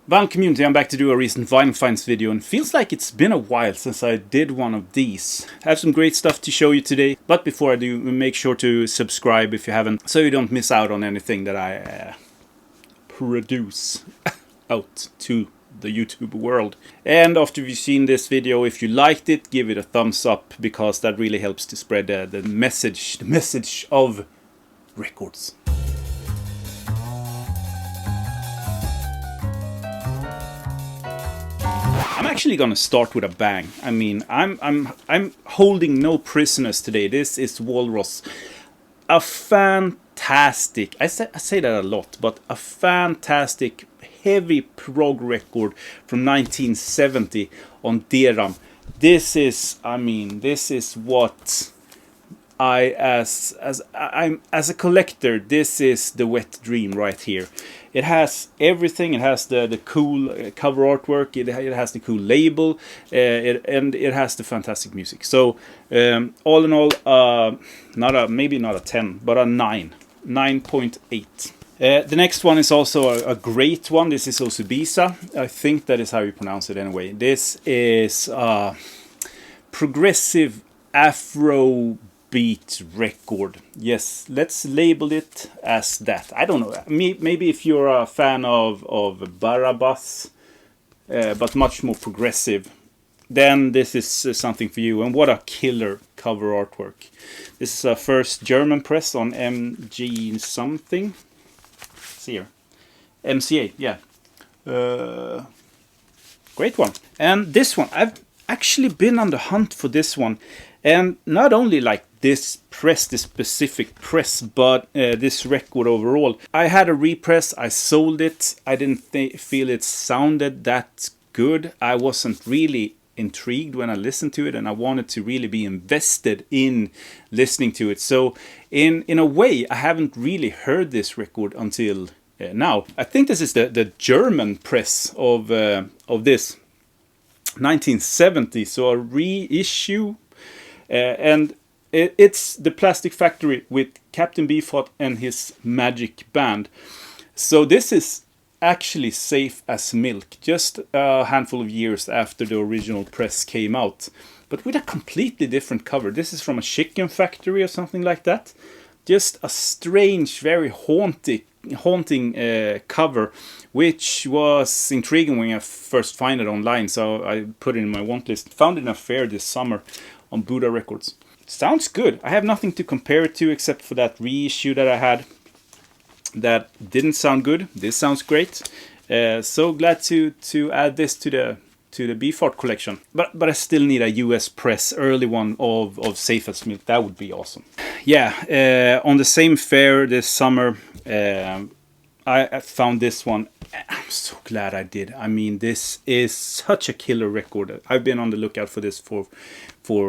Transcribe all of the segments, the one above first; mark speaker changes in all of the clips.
Speaker 1: Vinyl community, I'm back to do a recent vinyl finds video, and feels like it's been a while since I did one of these. I have some great stuff to show you today, but before I do, make sure to subscribe if you haven't, so you don't miss out on anything that I produce out to the YouTube world. And after you've seen this video, if you liked it, give it a thumbs up, because that really helps to spread the message of records. I'm actually gonna start with a bang. I mean, I'm holding no prisoners today. This is Walrus, a fantastic. I say that a lot, but a fantastic heavy prog record from 1970 on Deram. This is what as a collector, this is the wet dream right here. It has everything. It has the cool cover artwork. It has the cool label, and it has the fantastic music. So all in all, maybe not a 10, but a 9.8. The next one is also a great one. This is Osubisa. I think that is how you pronounce it anyway. This is progressive Afrobeat record. Yes, let's label it as that. I don't know. Maybe if you're a fan of Barabbas, but much more progressive, then this is something for you. And what a killer cover artwork. This is our first German press on MG something. Here, MCA, yeah. Great one. And this one, I've actually been on the hunt for this one. And not only like this specific press, but this record overall. I had a repress, I sold it. I didn't feel it sounded that good. I wasn't really intrigued when I listened to it, and I wanted to really be invested in listening to it. So in a way, I haven't really heard this record until now. I think this is the German press of this 1970, so a reissue, and it's the Plastic Factory with Captain Beefheart and his Magic Band. So this is actually safe as milk, just a handful of years after the original press came out, but with a completely different cover. This is from a chicken factory or something like that. Just a strange, very haunting cover, which was intriguing when I first found it online, so I put it in my want list. Found it in a fair this summer on Buddha Records. Sounds good. I have nothing to compare it to except for that reissue that I had that didn't sound good. This sounds great. So glad to add this to the Beefheart collection. But I still need a US press, early one of Safe as Milk. That would be awesome. Yeah, on the same fair this summer, I found this one. I'm so glad I did. I mean, this is such a killer record. I've been on the lookout for this for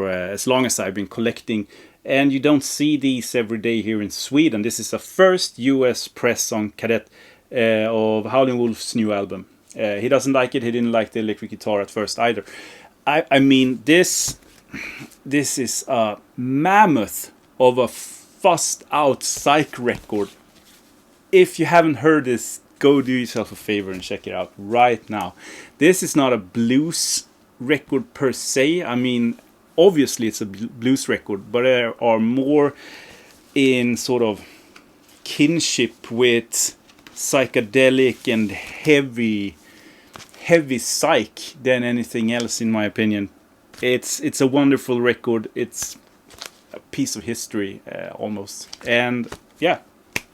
Speaker 1: as long as I've been collecting. And you don't see these every day here in Sweden. This is the first US press on cassette of Howlin Wolf's new album. He doesn't like it. He didn't like the electric guitar at first either. I mean, this is a mammoth of a fussed out psych record. If you haven't heard this, go do yourself a favor and check it out right now. This is not a blues record per se. I mean, obviously it's a blues record, but there are more in sort of kinship with psychedelic and heavy psych than anything else, in my opinion. It's a wonderful record. It's a piece of history almost. And yeah,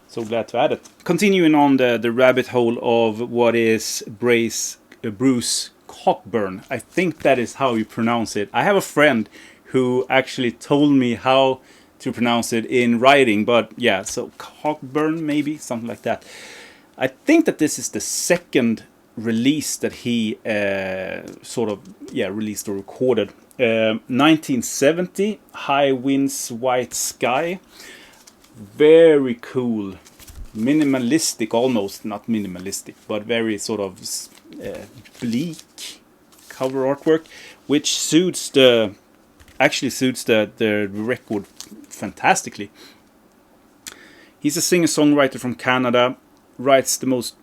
Speaker 1: so glad to add it. Continuing on the rabbit hole of what is Bruce Cockburn. I think that is how you pronounce it. I have a friend who actually told me how to pronounce it in writing, but yeah, so Cockburn, maybe something like that. I think that this is the second release that he released or recorded. 1970, High Winds, White Sky. Very cool, minimalistic, almost not minimalistic, but very sort of bleak cover artwork, which suits the record fantastically. He's a singer-songwriter from Canada, writes the most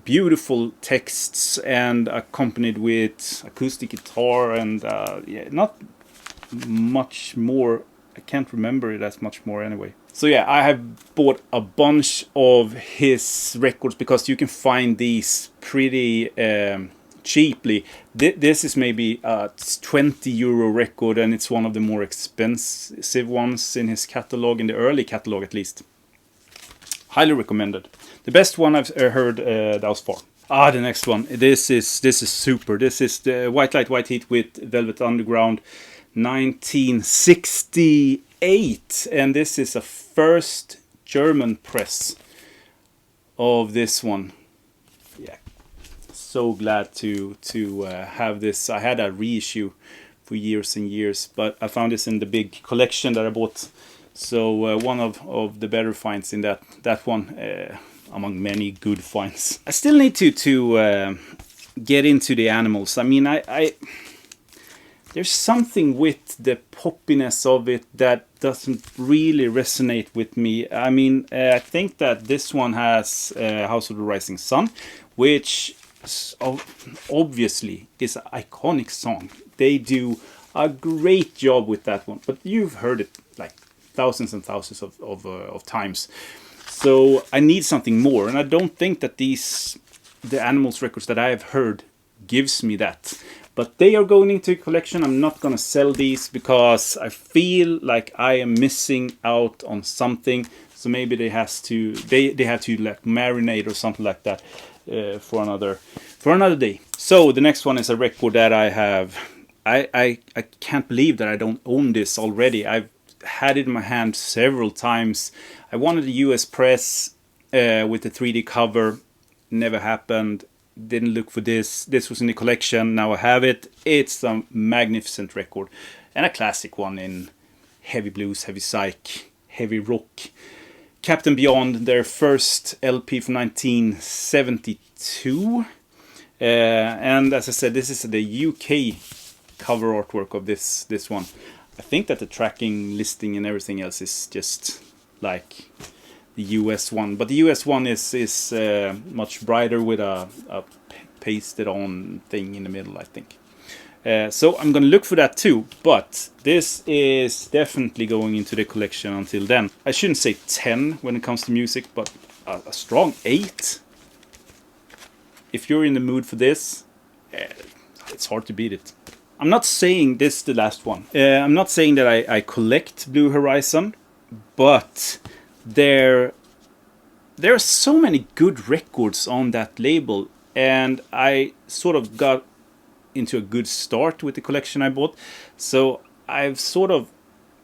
Speaker 1: beautiful texts and accompanied with acoustic guitar and yeah, not much more. I can't remember it as much more anyway. So yeah, I have bought a bunch of his records because you can find these pretty cheaply. This is maybe a 20 euro record, and it's one of the more expensive ones in his catalog, in the early catalog at least. Highly recommended. The best one I've heard thus far. The next one. This is super. This is the White Light, White Heat with Velvet Underground, 1968, and this is a first German press of this one. Yeah, so glad to have this. I had a reissue for years and years, but I found this in the big collection that I bought. So one of the better finds in that one, among many good finds. I still need to get into the Animals. I mean, I there's something with the poppiness of it that doesn't really resonate with me. I mean, I think that this one has House of the Rising Sun, which obviously is an iconic song. They do a great job with that one, but you've heard it like thousands and thousands of times. So I need something more, and I don't think that the Animals records that I have heard gives me that. But they are going into a collection. I'm not going to sell these because I feel like I am missing out on something. So maybe they have to like marinate or something like that for another day. So the next one is a record that I have. I can't believe that I don't own this already. I've had it in my hand several times. I wanted a US press with a 3D cover. Never happened. Didn't look for this. This was in the collection. Now I have it. It's a magnificent record. And a classic one in heavy blues, heavy psych, heavy rock. Captain Beyond, their first LP from 1972. And as I said, this is the UK cover artwork of this one. I think that the tracking listing and everything else is just like the US one, but the US one is much brighter with a pasted on thing in the middle, I think. So I'm gonna look for that too, but this is definitely going into the collection until then. I shouldn't say 10 when it comes to music, but a strong 8. If you're in the mood for this, it's hard to beat it. I'm not saying this is the last one. I'm not saying that I collect Blue Horizon, but there are so many good records on that label, and I sort of got into a good start with the collection I bought. So I've sort of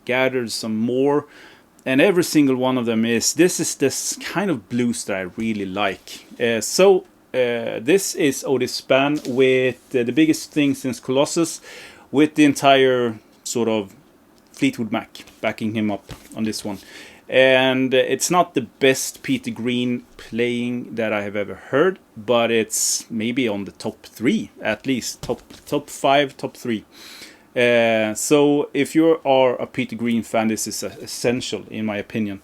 Speaker 1: gathered some more, and every single one of them is this kind of blues that I really like. This is Otis Spann with the biggest thing since Colossus, with the entire sort of Fleetwood Mac backing him up on this one. And it's not the best Peter Green playing that I have ever heard, but it's maybe on the top 3 at least, top 5, top 3. So if you are a Peter Green fan, this is essential in my opinion.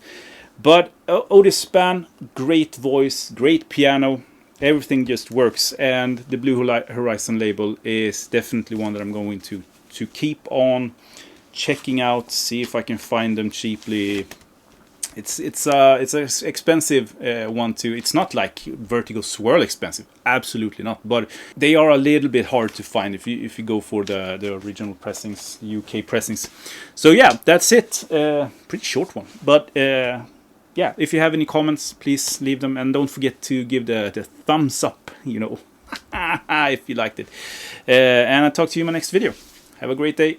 Speaker 1: But Otis Spann, great voice, great piano, everything just works. And the Blue Horizon label is definitely one that I'm going to keep on checking out, see if I can find them cheaply. It's an expensive one too. It's not like Vertigo Swirl expensive, absolutely not. But they are a little bit hard to find if you go for the original pressings, UK pressings. So yeah, that's it. Pretty short one, but yeah. If you have any comments, please leave them, and don't forget to give the thumbs up. You know, if you liked it. And I'll talk to you in my next video. Have a great day.